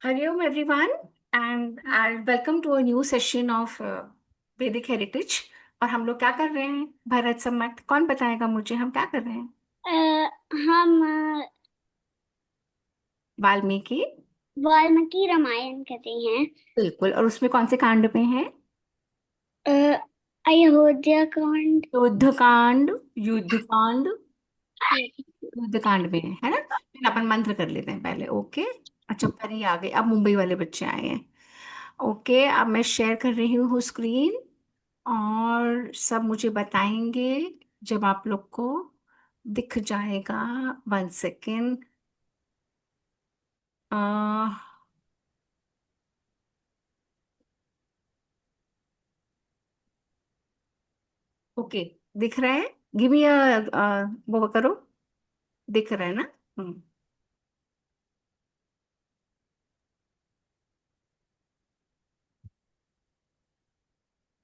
Hariom everyone, and welcome to a new session of Vedic Heritage। और हम लोग क्या कर रहे हैं? भरत सम्मत कौन बताएगा मुझे, हम क्या कर रहे हैं? हम वाल्मीकि। वाल्मीकि रामायण कर रहे हैं। बिल्कुल। और उसमें कौन से कांड में है? अ, अयोध्या कांड। युद्धकांड। युद्धकांड। युद्धकांड में है ना? फिर अपन मंत्र कर लेते हैं पहले। ओके। अच्छा, परी आ गई, अब मुंबई वाले बच्चे आए हैं। ओके, अब मैं शेयर कर रही हूँ स्क्रीन। और सब मुझे बताएंगे जब आप लोग को दिख जाएगा। 1 सेकेंड। ओके, दिख रहा है। गिव मी वो करो। दिख रहा है ना?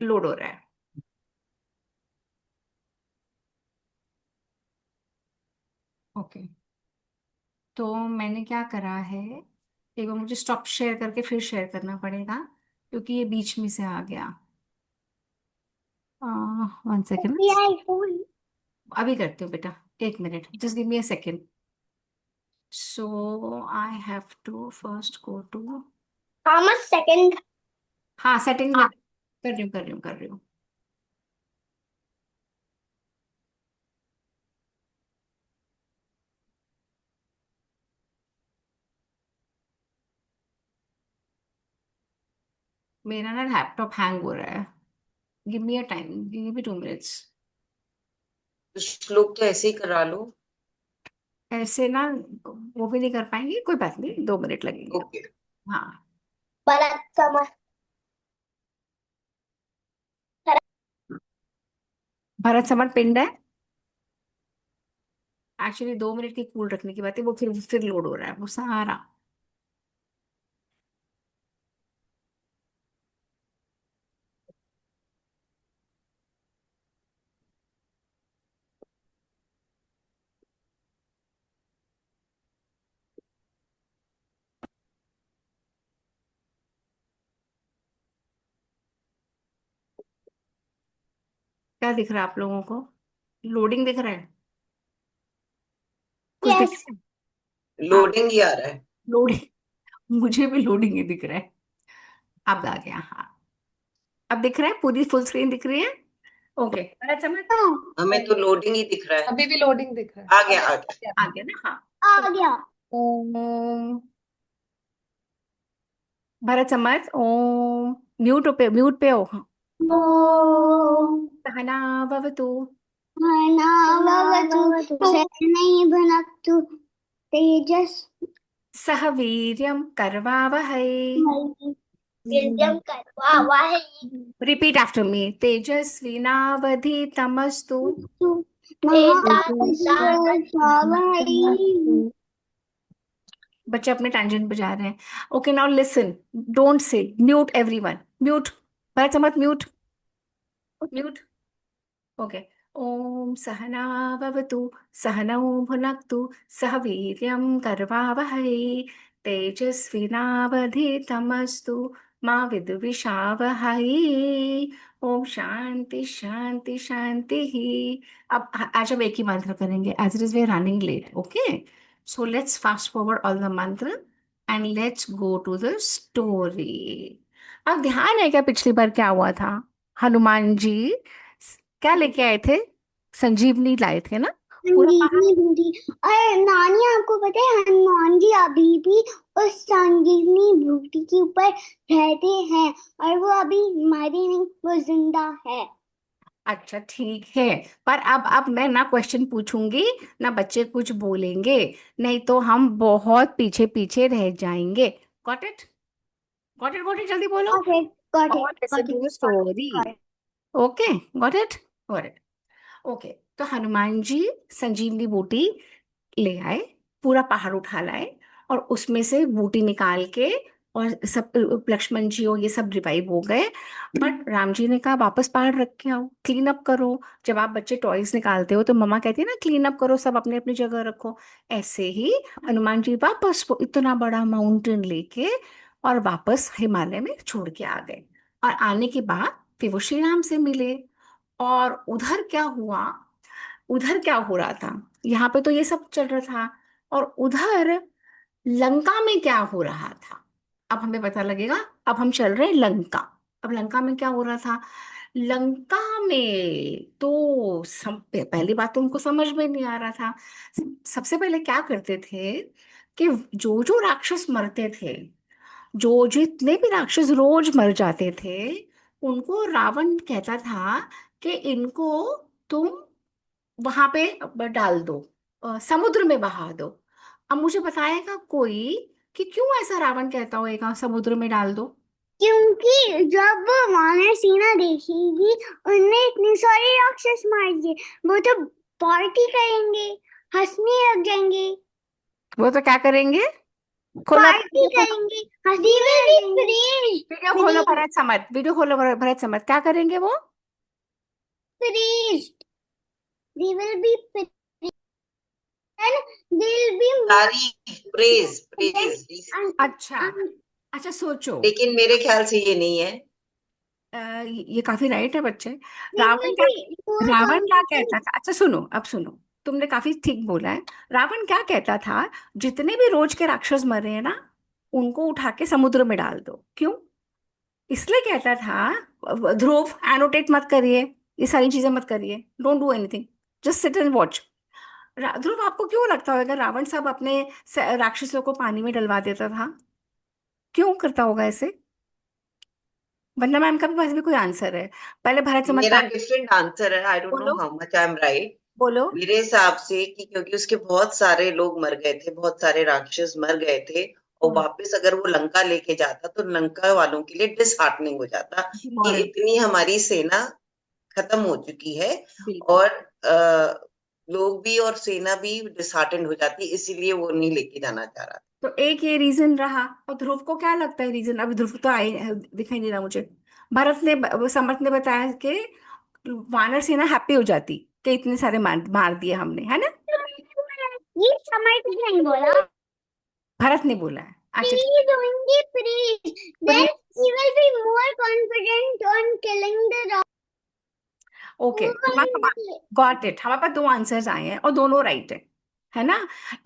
लोड हो रहा है। ओके, तो मैंने क्या करा है, एक बार मुझे स्टॉप शेयर करके फिर शेयर करना पड़ेगा क्योंकि ये बीच में से आ गया। 1 सेकेंड। ये आईफोन। अभी करती हूँ बेटा, 1 minute, just give me a second. So I have to first go to. Thomas second. हाँ, सेटिंग्स में कर रही हूँ, कर रही हूँ, कर रही हूँ। मेरा ना लैपटॉप हैंग हो रहा है। Give me a time, give me 2 minutes. श्लोक तो ऐसे ही करा लो। ऐसे ना वो भी नहीं कर पाएंगे, कोई बात नहीं, 2 मिनट लगेंगे। ओके। हाँ। भरत समर। भरत समर पिंड है। एक्चुअली 2 मिनट की कूल रखने की बात है, वो फिर लोड हो रहा है वो सारा। क्या दिख रहा है आप लोगों को? लोडिंग दिख रहा है? कुछ दिख यस। रहा है? हाँ, लोडिंग ही आ रहा है। लोडिंग। मुझे भी लोडिंग ही दिख रहा है। अब आ गया, हाँ। अब दिख रहा है, पूरी फुल स्क्रीन दिख रही है। Okay, Bharat summer. हमें तो लोडिंग ही दिख रहा है। अभी भी लोडिंग दिख रहा है। आ गया आ गया। आ गया ना? हाँ। आ गया। ओम। भरत समर्थ ओम। म्यूट पे हो। ओम सहना भवतु। सहनाववतु सहनैः भुनक्तु तेजस् सह वीर्यं करवावहै। वीर्यं करवावहै। Repeat after me. तेजस्विनावधीतमस्तु तेजस्विनावधीतमस्तु। बच्चे अपने टैंजेंट पे जा रहे हैं। Okay, now listen. Don't say mute everyone, mute. Bharat Samarth mute. Mute. Okay. ओम सहना भवतु। सहनौ भुनक्तु। सह वीर्यं करवावहै। तेजस्विनावधीतमस्तु मा विद्विषावहै। ओम शांति शांति शांति ही। अब आज हम एक ही मंत्र करेंगे, as it is we are running late. Okay, so let's fast forward all the mantra and let's go to the story. अब ध्यान है क्या पिछली बार क्या हुआ था? हनुमान जी क्या लेके आए थे? संजीवनी लाए थे ना? पूरा पहाड़। संजीवनी बूटी। और नानी, आपको पता है हनुमान जी अभी भी उस संजीवनी बूटी के ऊपर रहते हैं। और वो अभी मरे नहीं, वो जिंदा है। अच्छा, ठीक है। पर अब मैं ना क्वेश्चन पूछूंगी, ना बच्चे कुछ बोलेंगे, नहीं तो हम बहुत पीछे पीछे रह जाएंगे। Got it? Got it? Got it? जल्दी बोलो। गॉट इट, गॉट और it, listen got to it, the story. Got it. Okay, got it? Got it. Okay, तो हनुमान जी संजीवनी बूटी ले आए, पूरा पहाड़ उठा लाए और उसमें से बूटी निकाल के और सब लक्ष्मण जी और ये सब रिवाइव हो गए। बट राम जी ने कहा वापस पहाड़ रख के आओ, क्लीन अप करो। जब आप बच्चे टॉयज निकालते हो तो मम्मा कहती है ना क्लीन अप करो, सब अपने अपनी जगह रखो। ऐसे ही हनुमान जी वापस वो इतना बड़ा माउंटेन लेके और वापस हिमालय में छोड़ के आ गए। और आने के बाद फिर वो श्री राम से मिले। और उधर क्या हुआ, उधर क्या हो रहा था, यहाँ पे तो ये सब चल रहा था, और उधर लंका में क्या हो रहा था अब हमें पता लगेगा। अब हम चल रहे हैं लंका। अब लंका में क्या हो रहा था, लंका में तो पहली बात तो उनको समझ में नहीं आ रहा था। सबसे पहले क्या करते थे कि जो जो राक्षस मरते थे, जो जितने भी राक्षस रोज मर जाते थे, उनको रावण कहता था कि इनको तुम वहां पे डाल दो, समुद्र में बहा दो। अब मुझे बताएगा कोई कि क्यों ऐसा रावण कहता होगा समुद्र में डाल दो। क्योंकि जब वो वानर सेना देखेगी उनने इतने सारे राक्षस मार दिए, वो तो पार्टी करेंगे, हंसने लग जाएंगे। वो तो क्या करेंगे, खोलो पार्टी करेंगे, हंसी में भी वीडियो खोलो भरत समत, वीडियो खोलो भरत समत, क्या करेंगे वो। Freeze, they will be free and they'll be more तारीफ, प्रेज than प्रेज। अच्छा, अच्छा सोचो। लेकिन मेरे ख्याल से ये नहीं है। ये काफी राइट है बच्चे। they रावण will क्या, be more रावण क्या कहता confident. था, अच्छा सुनो, अब सुनो, तुमने काफी ठीक बोला है। रावण क्या कहता था, जितने भी रोज के राक्षस मरे हैं ना, उनको उठा के समुद्र में डाल दो। क्यों, इसलिए कहता था ध्रुव एनोटेट मत करिए, ये सारी चीजें मत करिए, don't do anything, just sit and watch. Dhruv आपको क्यों लगता होगा रावण सब अपने राक्षसों को पानी में डलवा देता था, क्यों करता होगा ऐसे। वंदना मैम का भी पास भी कोई आंसर है, पहले भरत समझ का मेरा डिफरेंट आंसर है, आई डोंट नो बोलो, how much I am right. बोलो। मेरे हिसाब से कि क्योंकि उसके बहुत सारे लोग मर गए थे, बहुत सारे राक्षस मर गए थे, और हम्म, वापस अगर वो लंका लेके जाता तो लंका वालों के लिए डिसहार्टनिंग हो जाता कि डिमोरल, इतनी हमारी सेना खत्म हो चुकी है। बिल्कुल। और लोग भी और सेना भी डिसहार्टेंड हो जाती, इसीलिए वो नहीं लेके जाना चाह रहा। तो एक ये रीजन रहा, और ध्रुव को क्या लगता है रीजन, अभी ध्रुव तो आए दिखाई नहीं रहा मुझे। भरत ने समर्थ ने बताया कि वानर सेना हैप्पी हो जाती कि इतने सारे मार मार दिए हमने, है ना। ये समय कुछ नहीं बोला। भरत ने बोला है, अच्छा। He is only praise. Then he will be more confident on killing the okay, Ravan. Got it, हमारे पास दो आंसर्स आए हैं और दोनों राइट है ना।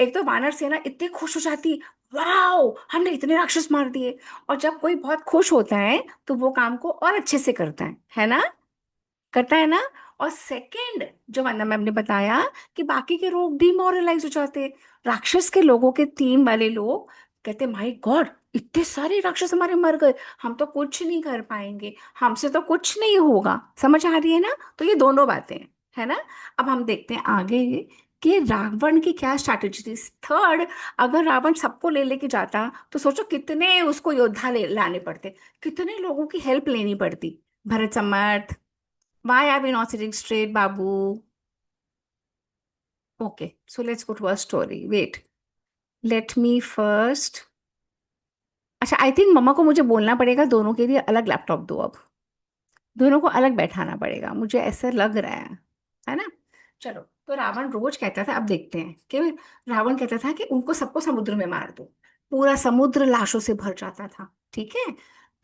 एक तो वानर सेना इतनी खुश हो जाती, वाओ हमने इतने राक्षस मार दिए। और जब कोई बहुत खुश होता है तो वो काम को और अच्छे से करता है ना, करता है ना। और सेकंड, जो वंदना मैम ने बताया कि बाकी के लोग डिमोरलाइज हो जाते, राक्षस के लोगों के टीम वाले लोग कहते माय गॉड इतने सारे राक्षस हमारे मर गए, हम तो कुछ नहीं कर पाएंगे, हमसे तो कुछ नहीं होगा। समझ आ रही है ना, तो ये दोनों बातें हैं, है ना। अब हम देखते हैं आगे कि रावण की क्या स्ट्रैटेजी थी। थर्ड, अगर रावण सबको ले लेके जाता तो सोचो कितने उसको योद्धा ले लाने पड़ते, कितने लोगों की हेल्प लेनी पड़ती। भरत समर्थ, why are we not sitting straight, Babu? Okay, so let's go to our story. Wait, let me first. अच्छा, आई थिंक मम्मा को मुझे बोलना पड़ेगा दोनों के लिए अलग लैपटॉप दो अब, दोनों को अलग बैठाना पड़ेगा, मुझे ऐसा लग रहा है ना। चलो, तो रावण रोज कहता था, अब देखते हैं कि रावण कहता था कि उनको सबको समुद्र में मार दो। पूरा समुद्र लाशों से भर जाता था, ठीक है।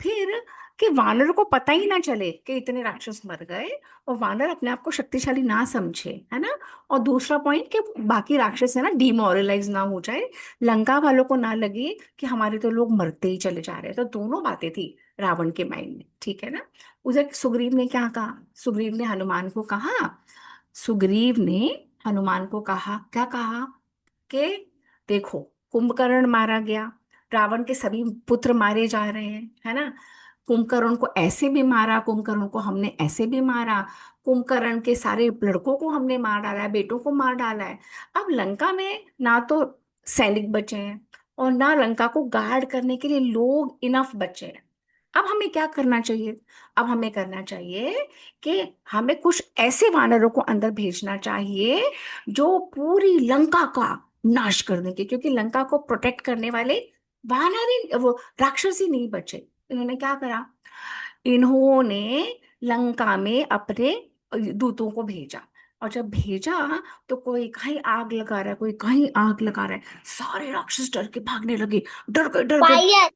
फिर कि वानर को पता ही ना चले कि इतने राक्षस मर गए, और वानर अपने आप को शक्तिशाली ना समझे, है ना। और दूसरा पॉइंट कि बाकी राक्षस है ना डिमोरलाइज ना हो जाए, लंका वालों को ना लगे कि हमारे तो लोग मरते ही चले जा रहे हैं। तो दोनों बातें थी रावण के माइंड में, ठीक है ना। उधर सुग्रीव ने क्या कहा, सुग्रीव ने हनुमान को कहा, सुग्रीव ने हनुमान को कहा, क्या कहा कि देखो कुंभकर्ण मारा गया, रावण के सभी पुत्र मारे जा रहे हैं, है ना। कुंभकर्ण को ऐसे भी मारा, कुंभकर्ण को हमने ऐसे भी मारा, कुंभकर्ण के सारे लड़कों को हमने मार डाला है, बेटों को मार डाला है। अब लंका में ना तो सैनिक बचे हैं और ना लंका को गार्ड करने के लिए लोग इनफ बचे हैं। अब हमें क्या करना चाहिए, अब हमें करना चाहिए कि हमें कुछ ऐसे वानरों को अंदर भेजना चाहिए जो पूरी लंका का नाश कर देंगे, क्योंकि लंका को प्रोटेक्ट करने वाले वानर ही वो राक्षस ही नहीं बचे। इन्होंने क्या करा, इन्होंने लंका में अपने दूतों को भेजा। और जब भेजा तो कोई कहीं आग लगा रहा है, कोई कहीं आग लगा रहा है, सारे राक्षस डर के भागने लगे, डर गए डर गए। फायर।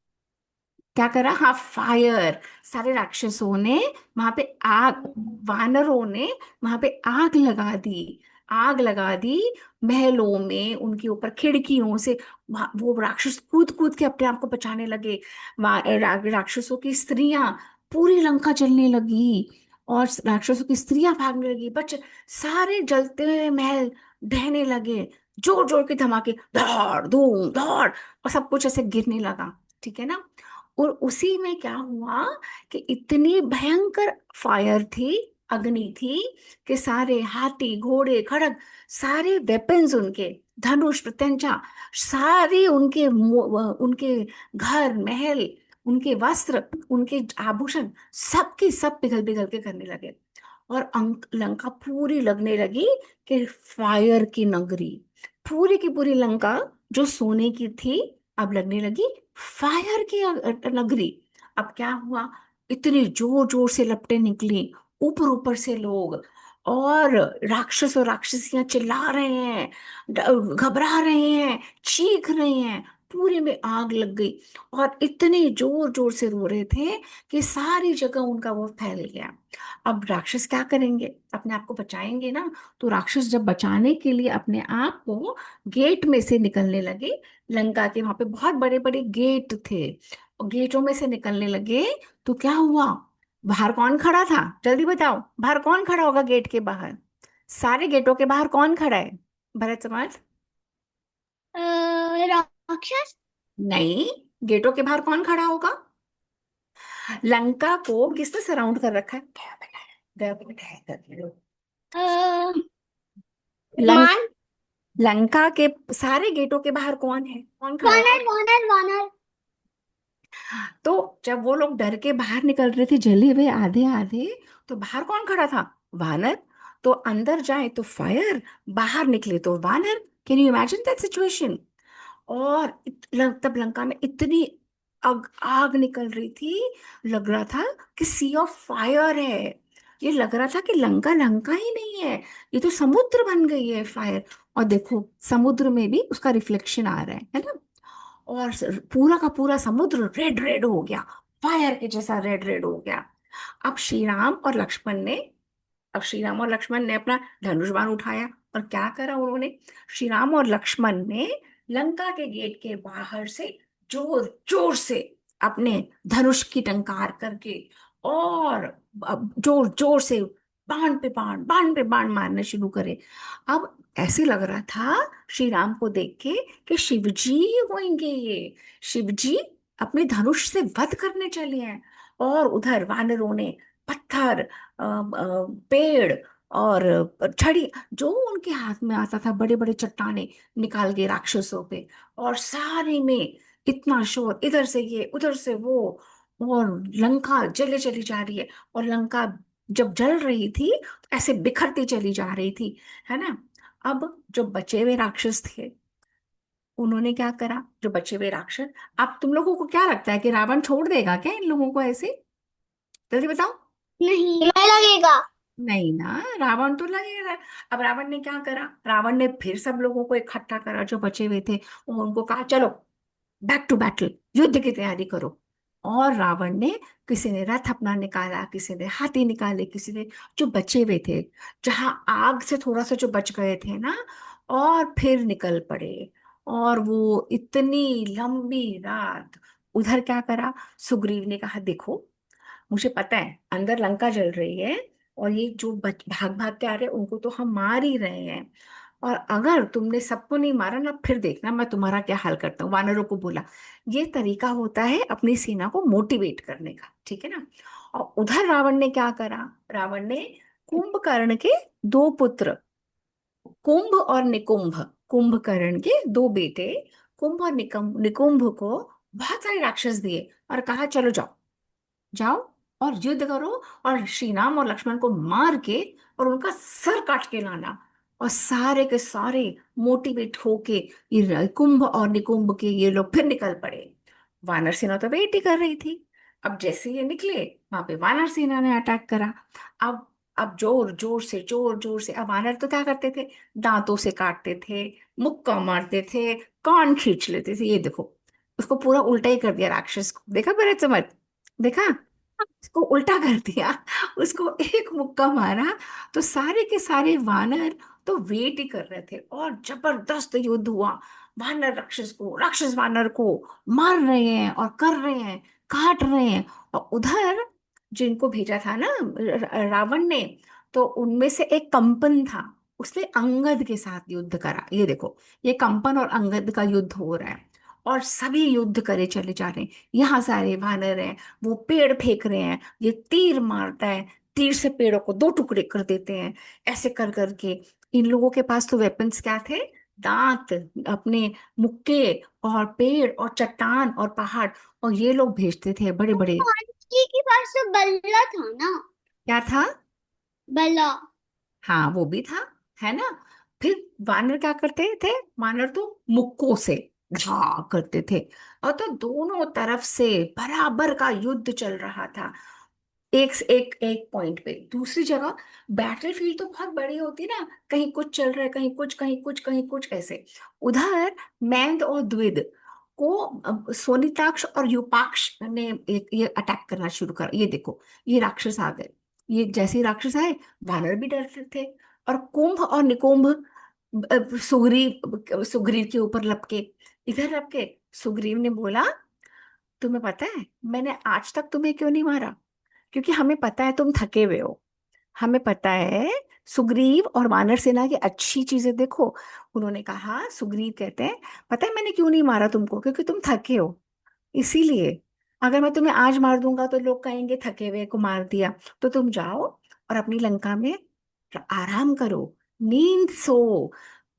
क्या करा, हाँ फायर। सारे राक्षसों ने वहां पे आग, वानरों ने वहां पे आग लगा दी, आग लगा दी महलों में, उनके ऊपर खिड़कियों से। वो राक्षस कूद कूद के अपने आप को बचाने लगे। राक्षसों की स्त्रियां, पूरी लंका जलने लगी, और राक्षसों की स्त्रियां भागने लगी, बच्चे, सारे जलते हुए महल ढहने लगे। जोर जोर के धमाके, धड़ धूम धड़, और सब कुछ ऐसे गिरने लगा। ठीक है ना। और उसी में क्या हुआ कि इतनी भयंकर फायर थी, अग्नि थी, कि सारे हाथी घोड़े खड़ग, सारे वेपन्स उनके, धनुष प्रत्यंचा, सारे उनके उनके घर महल, उनके वस्त्र, उनके आभूषण, सबके सब पिघल पिघल के करने लगे। और लंका पूरी लगने लगी कि फायर की नगरी। पूरी की पूरी लंका जो सोने की थी, अब लगने लगी फायर की नगरी। अब क्या हुआ, इतनी जोर जोर से लपटें निकली, ऊपर ऊपर से लोग, और राक्षस और राक्षसियां चिल्ला रहे हैं, घबरा रहे हैं, चीख रहे हैं, पूरे में आग लग गई। और इतने जोर जोर से रो रहे थे कि सारी जगह उनका वो फैल गया। अब राक्षस क्या करेंगे, अपने आप को बचाएंगे ना। तो राक्षस जब बचाने के लिए अपने आप को गेट में से निकलने लगे, लंका के वहां पे बहुत बड़े बड़े गेट थे, और गेटों में से निकलने लगे, तो क्या हुआ, बाहर कौन खड़ा था, जल्दी बताओ, बाहर कौन खड़ा होगा गेट के बाहर, सारे गेटों के बाहर कौन खड़ा है, भरत समाज? राक्षस। नहीं, गेटों के बाहर कौन खड़ा होगा? लंका को किसने सराउंड कर रखा है, गया बेटा, गया बेटा, गया। लं, मान। लंका के सारे गेटों के बाहर कौन है, कौन खड़ा है? वानर वानर वानर। तो जब वो लोग डर के बाहर निकल रहे थे, जले हुए आधे आधे, तो बाहर कौन खड़ा था, वानर। तो अंदर जाए तो फायर, बाहर निकले तो वानर। Can you imagine that situation? और तब लंका में इतनी आग आग निकल रही थी, लग रहा था कि सी ऑफ फायर है। ये लग रहा था कि लंका लंका ही नहीं है, ये तो समुद्र बन गई है फायर। और देखो समुद्र में भी उसका रिफ्लेक्शन आ रहा है ना। और पूरा का पूरा समुद्र रेड रेड हो गया, फायर के जैसा रेड रेड हो गया। अब श्री राम और लक्ष्मण ने अब श्री राम और लक्ष्मण ने अपना धनुष बाण उठाया, और क्या करा उन्होंने, श्री राम और लक्ष्मण ने लंका के गेट के बाहर से जोर जोर से अपने धनुष की टंकार करके, और जोर जोर से बाण पे बाण मारने शुरू करे। अब ऐसे लग रहा था श्री राम को देख के कि शिवजी होंगे ये, शिवजी अपने धनुष से वध करने चले हैं। और उधर वानरों ने पत्थर, पेड़, और छड़ी, जो उनके हाथ में आता था, बड़े बड़े चट्टाने निकाल के राक्षसों पे। और सारे में इतना शोर, इधर से ये उधर से वो, और लंका जले चली जा रही है। और लंका जब जल रही थी तो ऐसे बिखरती चली जा रही थी, है ना। अब जो बचे हुए राक्षस थे, उन्होंने क्या करा, जो बचे हुए राक्षस, अब तुम लोगों को क्या लगता है कि रावण छोड़ देगा क्या इन लोगों को ऐसे, जल्दी बताओ? नहीं मैं लगेगा। नहीं ना, रावण तो लगेगा। अब रावण ने क्या करा, रावण ने फिर सब लोगों को इकट्ठा करा जो बचे हुए थे, और उनको कहा चलो बैक टू बैटल, युद्ध की तैयारी करो। और रावण ने, किसी ने रथ अपना निकाला, किसी ने हाथी निकाले, किसी ने, जो बचे हुए थे, जहां आग से थोड़ा सा जो बच गए थे ना, और फिर निकल पड़े। और वो इतनी लंबी रात, उधर क्या करा, सुग्रीव ने कहा देखो, मुझे पता है अंदर लंका जल रही है, और ये जो भाग भाग के आ रहे हैं उनको तो हम मार ही रहे हैं, और अगर तुमने सबको नहीं मारा ना, फिर देखना मैं तुम्हारा क्या हाल करता हूँ। वानरों को बोला, ये तरीका होता है अपनी सेना को मोटिवेट करने का, ठीक है ना। और उधर रावण ने क्या करा, रावण ने कुंभकर्ण के दो पुत्र, कुंभ और निकुंभ, कुंभकर्ण के दो बेटे, कुंभ और निकुंभ को बहुत सारे राक्षस दिए, और कहा चलो जाओ, जाओ और युद्ध करो, और श्री राम और लक्ष्मण को मार के और उनका सर काट के लाना। और सारे के सारे मोटिवेट होके ये कुंभ और निकुंभ के ये लोग फिर निकल पड़े। वानर सेना तो वेट ही कर रही थी। अब जैसे ये निकले, वहां पे वानर सेना ने अटैक करा। अब अब जोर जोर से, जोर जोर से, अब वानर तो क्या करते थे, दांतों से काटते थे, मुक्का मारते थे, कान खींच लेते थे। ये देखो, उसको पूरा उल्टा ही कर दिया राक्षस को। देखा मेरे समझ, देखा, उसको उल्टा कर दिया। उसको एक मुक्का मारा, तो सारे के सारे वानर तो वेट ही कर रहे थे, और जबरदस्त युद्ध हुआ। वानर राक्षस को, राक्षस वानर को मार रहे हैं और कर रहे हैं, काट रहे हैं। और उधर जिनको भेजा था ना रावण ने, तो उनमें से एक कंपन था, उसने अंगद के साथ युद्ध करा। ये देखो, ये कंपन और अंगद का युद्ध हो रहा है, और सभी युद्ध करे चले जा रहे हैं। यहाँ सारे वानर हैं, वो पेड़ फेंक रहे हैं, ये तीर मारता है, तीर से पेड़ों को दो टुकड़े कर देते हैं। ऐसे कर करके इन लोगों के पास तो वेपन्स क्या थे, दांत, अपने मुक्के, और पेड़ और चट्टान और पहाड़। और ये लोग भेजते थे बड़े बड़े। हनुमान जी के पास तो बल्ला था ना। क्या था? बल्ला। हाँ, वो भी था, है ना। फिर वानर क्या करते थे, वानर तो मुक्कों से घा करते थे। और तो दोनों तरफ से बराबर का युद्ध चल रहा था, एक से एक, एक पॉइंट पे। दूसरी जगह बैटलफील्ड तो बहुत बड़ी होती ना, कहीं कुछ चल रहा है, कहीं कुछ, कहीं कुछ, कहीं कुछ, ऐसे। उधर मैंद और द्विद को सोनिताक्ष और यूपाक्ष ने ये अटैक करना शुरू कर। ये देखो, ये राक्षस आ गए। ये जैसे ही राक्षस आए, वानर भी डरते थे। और कुंभ और निकुंभ सुग्रीव सुग्रीव के ऊपर लपके, इधर लपके। सुग्रीव ने बोला, तुम्हें पता है मैंने आज तक तुम्हें क्यों नहीं मारा? क्योंकि हमें पता है तुम थके हुए हो। हमें पता है। सुग्रीव और वानर सेना की अच्छी चीजें देखो। उन्होंने कहा, सुग्रीव कहते हैं, पता है मैंने क्यों नहीं मारा तुमको? क्योंकि तुम थके हो, इसीलिए। अगर मैं तुम्हें आज मार दूंगा तो लोग कहेंगे थके हुए को मार दिया। तो तुम जाओ और अपनी लंका में आराम करो, नींद सो,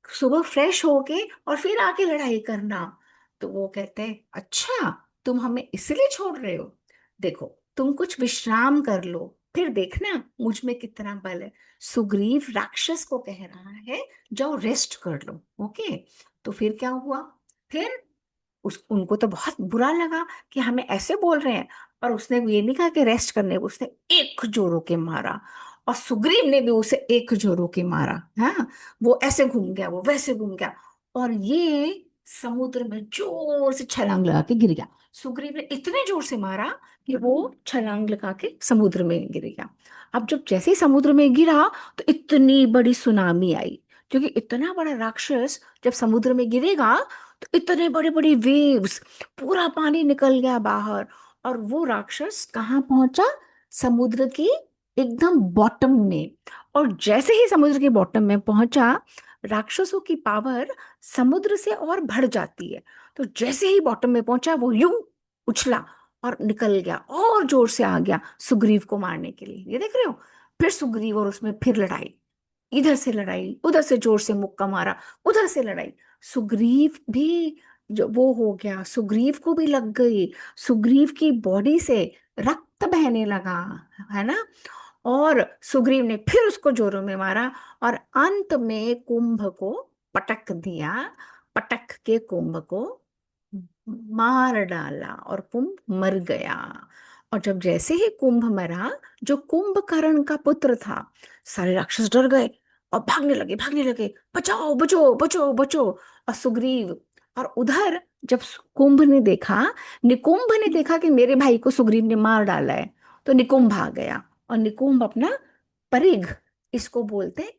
सुबह फ्रेश होके और फिर आके लड़ाई करना। तो वो कहते हैं, अच्छा, तुम हमें इसलिए छोड़ रहे हो? देखो, तुम कुछ विश्राम कर लो, फिर देखना मुझ में कितना बल है। सुग्रीव राक्षस को कह रहा है, जाओ रेस्ट कर लो। ओके। तो फिर क्या हुआ? फिर उनको तो बहुत बुरा लगा कि हमें ऐसे बोल रहे हैं। और उसने ये नहीं कहा कि रेस्ट करने, उसने एक जोरों के मारा। और सुग्रीव ने भी उसे एक जोरों के मारा। हाँ, वो ऐसे घूम गया, वो वैसे घूम गया, और ये समुद्र में जोर से छलांग लगा के गिर गया। सुग्रीव ने इतने जोर से मारा कि वो छलांग लगा के समुद्र में गिर गया। अब जब जैसे ही समुद्र में गिरा, तो इतनी बड़ी सुनामी आई। क्योंकि इतना बड़ा राक्षस जब समुद्र में गिरेगा, तो इतने बड़े बड़े वेव्स, पूरा पानी निकल गया बाहर। और वो राक्षस कहाँ पहुंचा? समुद्र की एकदम बॉटम में। और जैसे ही समुद्र के बॉटम में पहुंचा, राक्षसों की पावर समुद्र से और बढ़ जाती है। तो जैसे ही बॉटम में पहुंचा, वो यूं उछला और निकल गया, और जोर से आ गया सुग्रीव को मारने के लिए। ये देख रहे हो? फिर सुग्रीव और उसमें फिर लड़ाई, इधर से लड़ाई, उधर से जोर से मुक्का मारा, उधर से लड़ाई। सुग्रीव भी, जो वो हो गया, सुग्रीव को भी लग गई। सुग्रीव की बॉडी से रक्त बहने लगा, है ना। और सुग्रीव ने फिर उसको जोरों में मारा, और अंत में कुंभ को पटक दिया। पटक के कुंभ को मार डाला, और कुंभ मर गया। और जब जैसे ही कुंभ मरा, जो कुंभकर्ण का पुत्र था, सारे राक्षस डर गए और भागने लगे, भागने लगे, बचाओ बचो बचो बचो। और सुग्रीव, और उधर जब कुंभ ने देखा, निकुंभ ने देखा कि मेरे भाई को सुग्रीव ने मार डाला है, तो निकुंभ आ गया। और निकुंभ अपना परिघ, इसको बोलते हैं,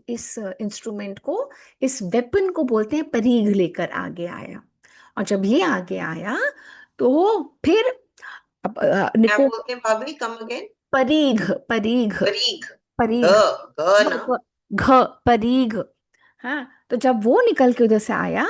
इस इंस्ट्रूमेंट को, इस वेपन को बोलते हैं परिघ, लेकर आगे आया। और जब ये आगे आया, तो फिर क्या निकुंभ, बोलते हैं भाभी, कम अगेन? परिघ, परिघ, परीघ। ग, परिघ, ग ना। घ, घ, परिघ। हाँ, तो जब वो निकल के उधर से आया,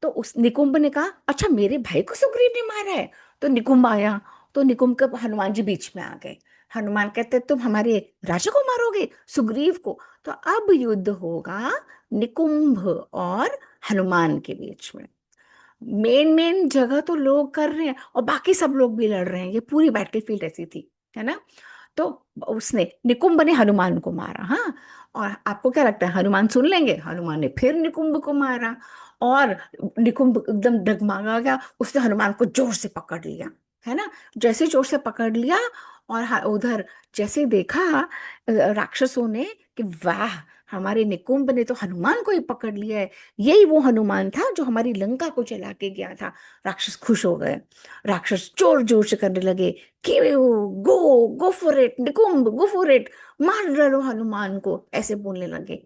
तो उस निकुंभ ने कहा, अच्छा मेरे भाई को सुग्रीव ने मारा है। तो निकुंभ आया, तो निकुंभ के हनुमान जी बीच में आ गए। हनुमान कहते, तुम हमारे राजा को मारोगे, सुग्रीव को? तो अब युद्ध होगा निकुंभ और हनुमान के बीच में। मेन मेन जगह तो लोग कर रहे हैं, और बाकी सब लोग भी लड़ रहे हैं। ये पूरी बैटलफील्ड ऐसी थी, है ना। तो उसने, निकुंभ ने हनुमान को मारा। हाँ, और आपको क्या लगता है, हनुमान सुन लेंगे? हनुमान ने फिर निकुंभ को मारा। और निकुंभ एकदम डगमगा गया, उसने हनुमान को जोर से पकड़ लिया, है ना। जैसे जोर से पकड़ लिया, और उधर जैसे देखा राक्षसों ने कि वाह, हमारे निकुंभ ने तो हनुमान को ही पकड़ लिया है, यही वो हनुमान था जो हमारी लंका को जला के गया था। राक्षस खुश हो गए, राक्षस जोर जोर से करने लगे कि go go for it Nikumbh, go for it, मार डालो हनुमान को, ऐसे बोलने लगे।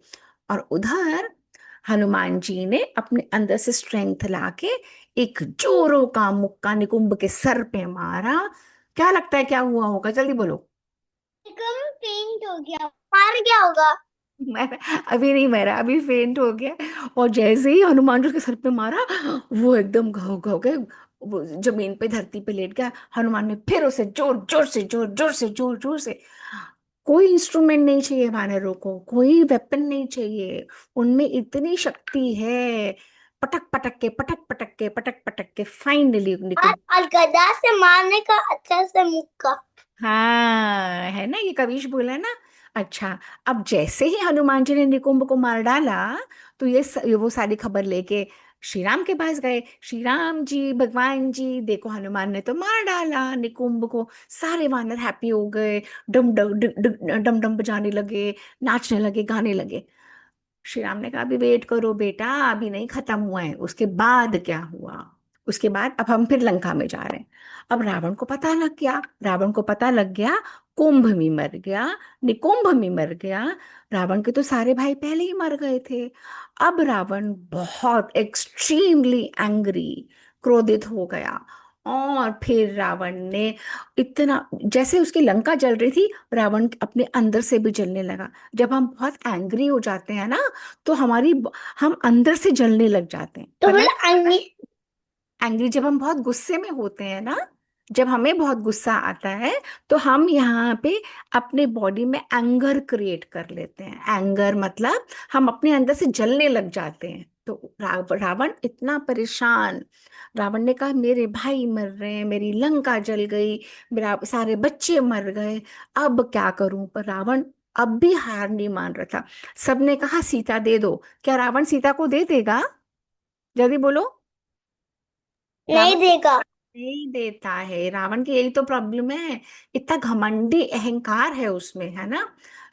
और उधर हनुमान जी ने अपने अंदर से स्ट्रेंथ लाके एक जोरों का मुक्का निकुंभ के सर पे मारा। क्या लगता है क्या हुआ होगा, जल्दी बोलो। निकुंभ फेंट हो गया, मार गया होगा। मैं अभी नहीं मरा, अभी फेंट हो गया। और जैसे ही हनुमान जी उसके सर पे मारा, वो एकदम घाव घाव के वो जमीन पे धरती पे लेट गया। हनुमान ने फिर उसे जोर जोर से जोर जोर से जोर जोर से, कोई इंस्ट्रूमेंट नहीं चाहिए वानरों को, कोई वेपन नहीं चाहिए, उनमें इतनी शक्ति है। पटक पटक के पटक पटक के पटक पटक के फाइनली और गदा से मारने का अच्छा से मुक्का। हाँ, है ना, ये कविश बोला ना। अच्छा, अब जैसे ही हनुमान जी ने निकुंभ को मार डाला, तो ये वो सारी खबर लेके श्री राम के पास गए। श्री राम जी, भगवान जी, देखो हनुमान ने तो मार डाला निकुंभ को। सारे वानर हैप्पी हो गए, डम डम डम डम बजाने लगे, नाचने लगे, गाने लगे। श्री राम ने कहा अभी वेट करो बेटा, अभी नहीं खत्म हुआ है। उसके बाद क्या हुआ, उसके बाद अब हम फिर लंका में जा रहे हैं। अब रावण को पता लग गया, रावण को पता लग गया कुंभ भी मर गया, निकुंभ भी मर गया। रावण के तो सारे भाई पहले ही मर गए थे। अब रावण बहुत एक्सट्रीमली एंग्री, क्रोधित हो गया। और फिर रावण ने इतना, जैसे उसकी लंका जल रही थी, रावण अपने अंदर से भी जलने लगा। जब हम बहुत एंग्री हो जाते हैं ना, तो हम अंदर से जलने लग जाते हैं, तो पता है। बोला अंगी। एंग्री जब हम बहुत गुस्से में होते हैं ना, जब हमें बहुत गुस्सा आता है, तो हम यहाँ पे अपने बॉडी में एंगर क्रिएट कर लेते हैं। एंगर मतलब हम अपने अंदर से जलने लग जाते हैं। तो रावण इतना परेशान, रावण ने कहा मेरे भाई मर रहे हैं, मेरी लंका जल गई, मेरा सारे बच्चे मर गए, अब क्या करूं। पर रावण अब भी हार नहीं मान रहा था। सबने कहा सीता दे दो, क्या रावण सीता को दे देगा, जल्दी बोलो। नहीं देगा। नहीं देता है, रावण की यही तो प्रॉब्लम है, इतना घमंडी अहंकार है उसमें, है ना।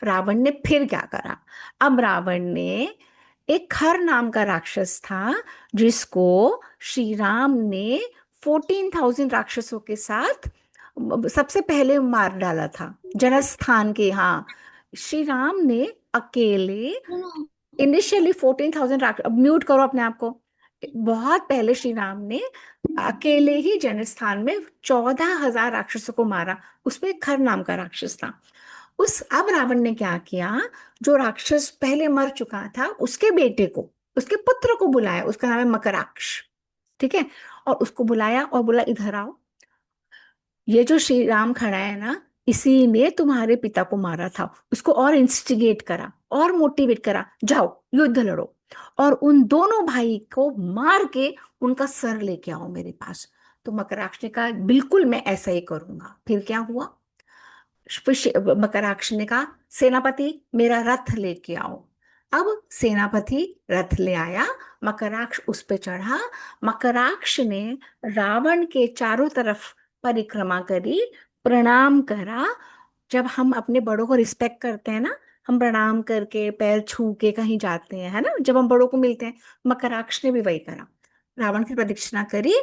रावण ने फिर क्या करा, अब रावण ने एक खर नाम का राक्षस था, जिसको श्री राम ने 14,000 राक्षसों के साथ सबसे पहले मार डाला था, जनस्थान के यहाँ। श्री राम ने अकेले इनिशियली 14,000 राक्षस, अब म्यूट करो अपने आप को। बहुत पहले श्री राम ने अकेले ही जनस्थान में 14,000 राक्षसों को मारा, उसमें खर नाम का राक्षस था। अब रावण ने क्या किया, जो राक्षस पहले मर चुका था उसके बेटे को, उसके पुत्र को बुलाया, उसका नाम है मकराक्ष, ठीक है। और उसको बुलाया और बोला इधर आओ, ये जो श्री राम खड़ा है ना, इसी ने तुम्हारे पिता को मारा था। उसको और इंस्टिगेट करा और मोटिवेट करा, जाओ युद्ध लड़ो, और उन दोनों भाई को मार के उनका सर लेके आओ मेरे पास। तो मकराक्ष ने कहा बिल्कुल मैं ऐसा ही करूंगा। फिर क्या हुआ, मकराक्ष ने कहा सेनापति मेरा रथ लेके आओ। अब सेनापति रथ ले आया, मकराक्ष उस पे चढ़ा। मकराक्ष ने रावण के चारों तरफ परिक्रमा करी, प्रणाम करा। जब हम अपने बड़ों को रिस्पेक्ट करते हैं ना, हम प्रणाम करके पैर छू के कहीं जाते हैं, है ना, जब हम बड़ों को मिलते हैं, मकराक्ष ने भी वही करा। रावण की प्रदक्षिणा करी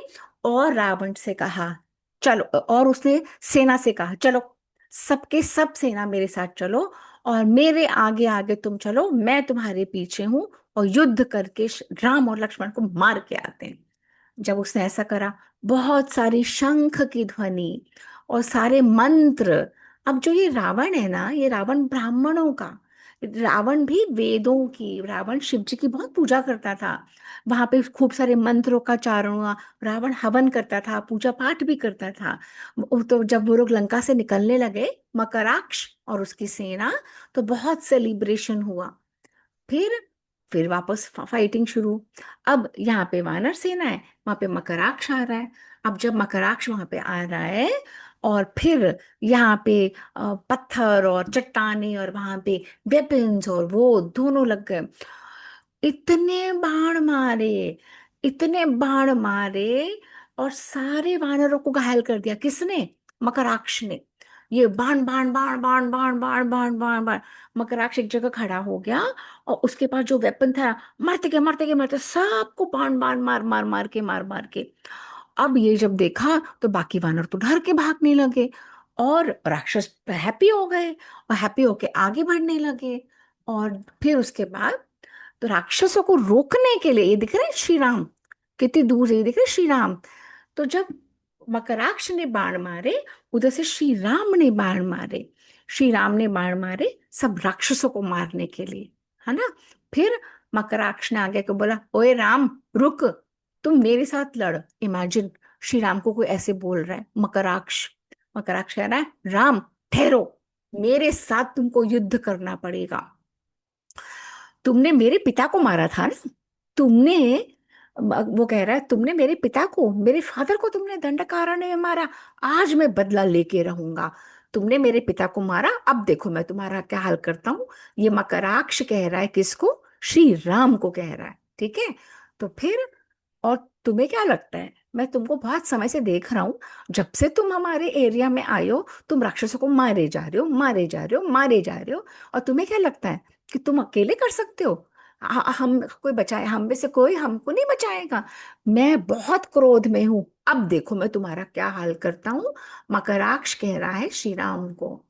और रावण से कहा चलो, और उसने सेना से कहा चलो सबके सब सेना मेरे साथ चलो, और मेरे आगे आगे तुम चलो, मैं तुम्हारे पीछे हूं, और युद्ध करके राम और लक्ष्मण को मार के आते हैं। जब उसने ऐसा करा, बहुत सारी शंख की ध्वनि और सारे मंत्र। अब जो ये रावण है ना, ये रावण ब्राह्मणों का, रावण भी वेदों की, रावण शिव जी की बहुत पूजा करता था। वहां पे खूब सारे मंत्रों का चारण हुआ, रावण हवन करता था, पूजा पाठ भी करता था। तो जब वो लोग लंका से निकलने लगे, मकराक्ष और उसकी सेना, तो बहुत सेलिब्रेशन हुआ। फिर फिर वापस फाइटिंग शुरू। अब यहाँ पे वानर सेना है, वहां पे मकराक्ष आ रहा है। अब जब मकराक्ष वहां पे आ रहा है, और फिर यहाँ पे पत्थर और चट्टाने और वहां पे वेपन्स और वो दोनों लग गए, इतने बाण मारे, इतने बाण मारे, और सारे वानरों को घायल कर दिया। किसने? मकराक्ष ने। ये बाण बाण बाण बाण बाण बाण बाण बाण बाण। मकराक्ष एक जगह खड़ा हो गया, और उसके पास जो वेपन था, मारते के मारते सबको बाण बाण मार मार मार के, मार मार के। अब ये जब देखा तो बाकी वानर तो डर के भागने लगे, और राक्षस हैप्पी हो गए, और हैप्पी होके आगे बढ़ने लगे। और फिर उसके बाद तो राक्षसों को रोकने के लिए, ये दिख रहे हैं श्री राम कितनी दूर से, ये दिख रहे हैं श्री राम। तो जब मकराक्ष ने बाण मारे, उधर से श्री राम ने बाण मारे, श्री राम ने बाण मारे सब राक्षसों को मारने के लिए, है ना। फिर मकराक्ष ने आगे को बोला, ओए राम रुक, तुम मेरे साथ लड़। इमेजिन, श्री राम को कोई ऐसे बोल रहा है, मकराक्ष। मकराक्ष कह रहा है, राम ठहरो, मेरे साथ तुमको युद्ध करना पड़ेगा। तुमने मेरे पिता को मारा था ना, तुमने, वो कह रहा है, तुमने मेरे पिता को, मेरे फादर को तुमने दंडकारण्य में मारा, आज मैं बदला लेके रहूंगा। तुमने मेरे पिता को मारा, अब देखो मैं तुम्हारा क्या हाल करता हूँ। ये मकराक्ष कह रहा है किसको? श्री राम को कह रहा है, ठीक है। तो फिर, और तुम्हें क्या लगता है, मैं तुमको बहुत समय से देख रहा हूं, जब से तुम हमारे एरिया में आए हो, तुम राक्षसों को मारे जा रहे हो, मारे जा रहे हो, मारे जा रहे हो, और तुम्हें क्या लगता है कि तुम अकेले कर सकते हो? हम कोई बचाए, हम में से कोई हमको नहीं बचाएगा। मैं बहुत क्रोध में हूं, अब देखो मैं तुम्हारा क्या हाल करता हूँ। मकराक्ष कह रहा है श्री राम को,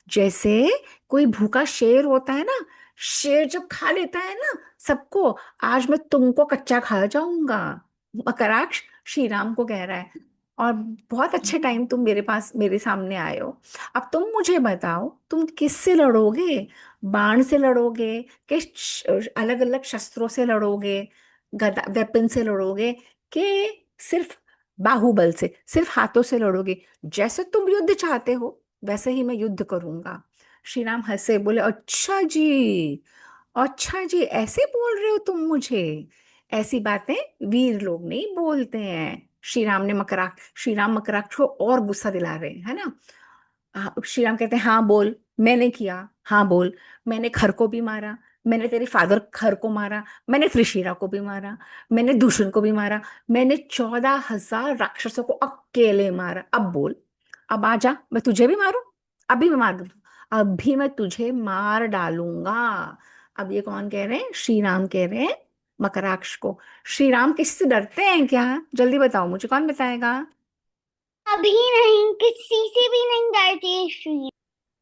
जैसे कोई भूखा शेर होता है ना, शेर जब खा लेता है ना सबको, आज मैं तुमको कच्चा खा जाऊंगा। मकराक्ष श्री राम को कह रहा है। और बहुत अच्छे टाइम तुम मेरे पास, मेरे सामने आए हो। अब तुम मुझे बताओ, तुम किससे लड़ोगे? बाण से लड़ोगे कि अलग अलग शस्त्रों से लड़ोगे, गदा वेपन से लड़ोगे, कि सिर्फ बाहुबल से, सिर्फ हाथों से लड़ोगे? जैसे तुम युद्ध चाहते हो वैसे ही मैं युद्ध करूंगा। श्री राम हंसे, बोले, अच्छा जी, अच्छा जी, ऐसे बोल रहे हो तुम मुझे? ऐसी बातें वीर लोग नहीं बोलते हैं। श्री राम मकराक्ष को और गुस्सा दिला रहे हैं, है ना। श्री राम कहते हैं, हाँ बोल, मैंने किया, हाँ बोल, मैंने खर को भी मारा, मैंने तेरे फादर खर को मारा, मैंने त्रिशिरा को भी मारा, मैंने दूषण को भी मारा, मैंने 14,000 राक्षसों को अकेले मारा। अब बोल, अब आजा, मैं तुझे भी मारूं? अभी मैं मार दूं, अभी मैं तुझे मार डालूंगा। अब ये कौन कह रहे हैं? श्री राम कह रहे हैं मकराक्ष को। श्री राम किसी से डरते हैं क्या? जल्दी बताओ मुझे, कौन बताएगा? अभी नहीं, किसी से भी नहीं डरते श्री।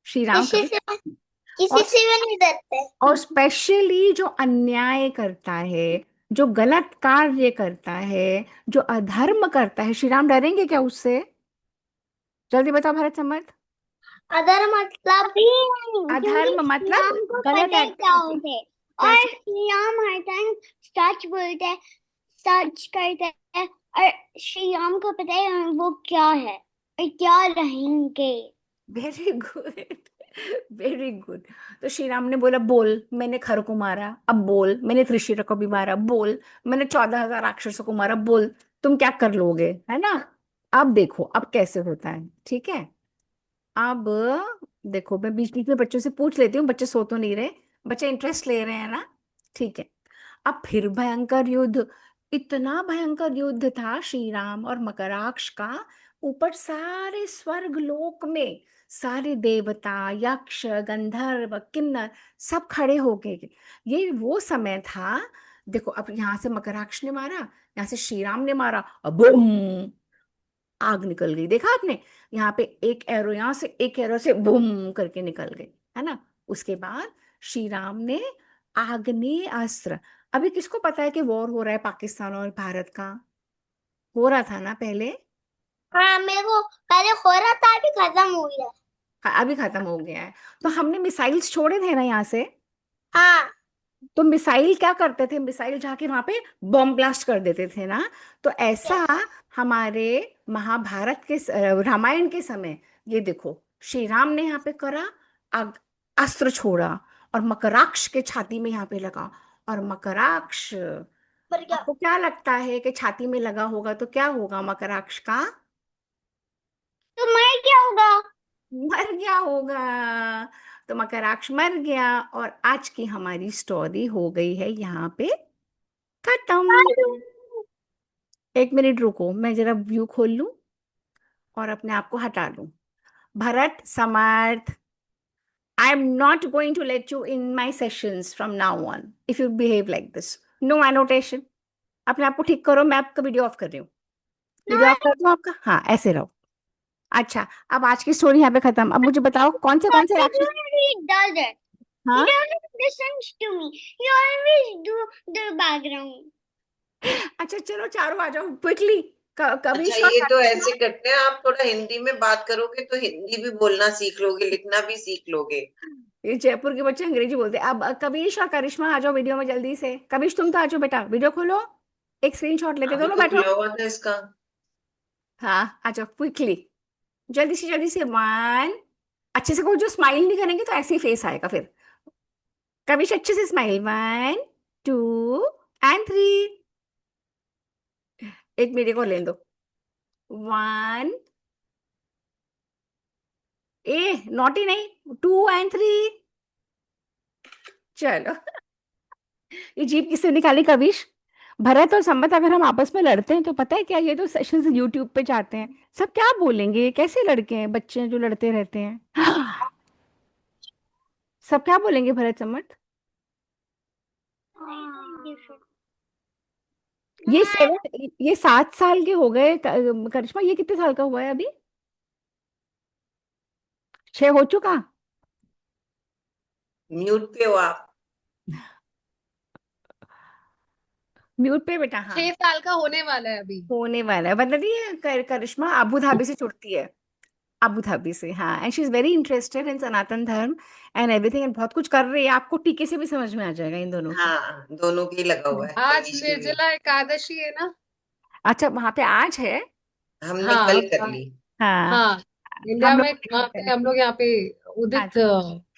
श्री राम किसी कभी, से, किसी और से भी नहीं डरते। और स्पेशली जो अन्याय करता है, जो गलत कार्य करता है, जो अधर्म करता है, श्री राम डरेंगे क्या उससे? जल्दी बताओ भरत सम्मत। अदर मतलब भी नहीं, क्योंकि अधर्म श्री मतलब राम को गलत पता है क्या एक्टिविटी। होते हैं। क्या और चीज? श्री राम हर टाइम सच बोलते हैं, सच करते हैं। और श्री राम को पता है वो क्या है और क्या रहेंगे। Very good, very good. तो श्री राम ने बोला, बोल, मैंने खर को मारा, अब बोल, मैंने त्रिशिरा को भी मारा, बोल, मैंने 14,000 राक्षसों को मारा, बोल, तुम क्या कर लोगे, है ना। अब देखो अब कैसे होता है, ठीक है। अब देखो, मैं बीच बीच में बच्चों से पूछ लेती हूँ, बच्चे सो तो नहीं रहे, बच्चे इंटरेस्ट ले रहे हैं ना, ठीक है। अब फिर भयंकर युद्ध, इतना भयंकर युद्ध था श्री राम और मकराक्ष का। ऊपर सारे स्वर्ग लोक में सारे देवता, यक्ष, गंधर्व, किन्नर सब खड़े हो गए। ये वो समय था, देखो अब यहाँ से मकराक्ष ने मारा, यहाँ से श्री राम ने मारा, और बूम, आग निकल गई। देखा आपने? यहाँ पे एक एरो, यहाँ से एक एरो से बूम करके निकल गए, है ना। उसके बाद श्री राम ने आग्नेय अस्त्र, अभी किसको पता है कि वॉर हो रहा है पाकिस्तान और भारत का? हो रहा था ना पहले? हाँ, मेरे को पहले हो रहा था, अभी खत्म हो गया। अभी खत्म हो गया है। तो हमने मिसाइल्स छोड़े थे ना यहाँ से, हाँ। तो मिसाइल क्या करते थे, मिसाइल जाके वहां पे बम ब्लास्ट कर देते थे ना। तो ऐसा यस। हमारे महाभारत के रामायण के समय, ये देखो श्री राम ने यहाँ पे करा, अस्त्र छोड़ा, और मकराक्ष के छाती में यहाँ पे लगा। और मकराक्ष, मर गया। आपको क्या लगता है कि छाती में लगा होगा तो क्या होगा मकराक्ष का? तो मर क्या होगा? मर गया होगा। तो मकराक्ष मर गया, और आज की हमारी स्टोरी हो गई है यहाँ पे खत्म। एक मिनट रुको, मैं जरा व्यू खोल लूं और अपने आप को हटा लूं। भरत, समर्थ, I am not going to let you in my sessions from now on if you behave like this. No annotation. अपने आप को ठीक करो, मैं आपका वीडियो ऑफ कर रही हूँ। वीडियो ऑफ कर दूँ आपका? हाँ, ऐसे रहो। अच्छा, अब आज की स्टोरी यहाँ पे खत्म। अब मुझे बताओ कौन से action. He does it. He हाँ, doesn't listen to me. He always do the background. अच्छा चलो चारों आ जाओ क्विकली। अच्छा, कविश और ये तो करिश्मा। ऐसे करते हैं, आप थोड़ा हिंदी में बात करोगे तो हिंदी भी बोलना सीख लोगे, लिखना भी सीख लोगे। ये जयपुर के बच्चे अंग्रेजी बोलते हैं। अब कविश और करिश्मा आ जाओ वीडियो में जल्दी से। कविश तुम तो आ जाओ बेटा, वीडियो खोलो, एक स्क्रीनशॉट लेते, अभी दोनों तो बैठो। खुला हुआ था इसका। हाँ आ जाओ क्विकली, जल्दी से। वन, अच्छे से, कोई जो स्माइल नहीं करेंगे तो ऐसे ही फेस आएगा फिर। कविश अच्छे से स्माइल, 1 2 एंड 3। एक मेरे को लेने दो, 1, नॉटी नहीं, 2 एंड 3। चलो ये जीप किससे निकाली कविश? भरत और संबत, अगर हम आपस में लड़ते हैं तो पता है क्या, ये तो सेशन यूट्यूब पे जाते हैं, सब क्या बोलेंगे, कैसे लड़के हैं बच्चे हैं जो लड़ते रहते हैं। सब क्या बोलेंगे भरत सम्मत? ये 7 साल के हो गए करिश्मा, ये कितने साल का हुआ है अभी? 6 हो चुका? म्यूट पे हो आप? म्यूट पे बेटा, हाँ। 6 साल का होने वाला है अभी। होने वाला है, मतलब ये करिश्मा अबू धाबी से जुड़ती है। अबू धाबी से, हाँ। And she is very interested in Sanatan Dharma and everything, and बहुत कुछ कर रही है। आपको टीके से भी समझ में आ जाएगा इन दोनों की। हाँ, दोनों की लगा हुआ है, आज कविश की भी। निर्जला एकादशी है ना। अच्छा, वहां पे आज है? हमने हाँ कल कर ली। हाँ, हाँ, इंडिया हम लोग में को वहाँ देखा पे करें। हम लोग यहाँ पे आज, उदित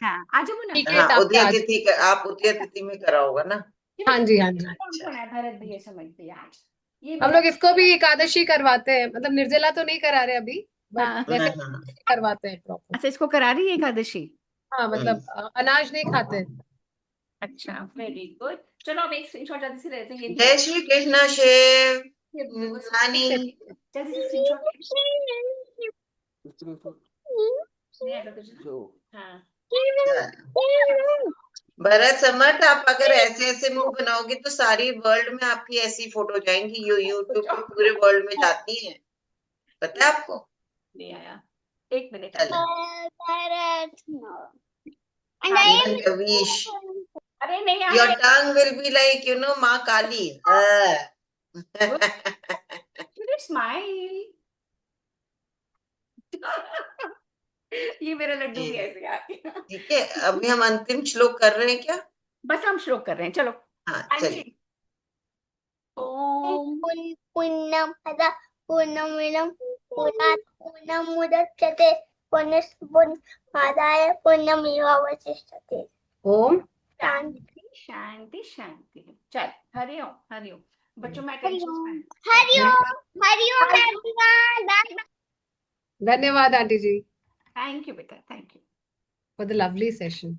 हाँ आज मुना। टीके हाँ, टाप के उदय आज। तिथि आप उदय तिथि में करा होगा ना? हाँ जी, हाँ जी। कौन अच्छा। कौन है भरत भैया समझते हैं आज? ये हम मेरा। लोग इसको भी एकादशी करवाते हैं, मतलब निर्जला तो नहीं करा रहे अभी, बट हाँ, वैसे हाँ हाँ। करवाते हैं प्रॉपर। अच्छा इसको करा रही है एकादशी? हाँ, मतलब अनाज नहीं खाते। अच्छा, वेरी गुड। चलो अब एक स्क्रीनशॉट जल्दी से लेते हैं, ये भी आ जय श्री कृष्ण शिव। ये नानी। जल्दी से स्क्रीनशॉट नहीं आएगा तुझे? हाँ। भरत समर्थ, आप अगर ऐसे ऐसे मुंह बनाओगे तो सारी वर्ल्ड में आपकी ऐसी फोटो जाएंगी, यूट्यूब पे पूरे वर्ल्ड में जाती हैं, पता है आपको? नहीं आया, एक मिनट चलो। आया। Bharat, no. And हाँ, I Even Kavish, अरे नहीं your आया। tongue will be like, माँ काली। स्माइल। ये मेरा लड्डू भी ऐसे आ गया। ठीक है, अभी हम अंतिम श्लोक कर रहे हैं क्या? बस हम श्लोक कर रहे हैं, चलो। हाँ, अंशी। चलिए। ओम। Punnam Hada Punnamilam Punat Punnamudaccate Punnamadaya Punnamivavasistate. Om Shanti शांति शांति। चल, हरिओम हरिओम। बच्चों में attention. Hariom everyone. Bye bye. धन्यवाद आंटी जी थैंक यू बेटा, thank you. For the lovely session.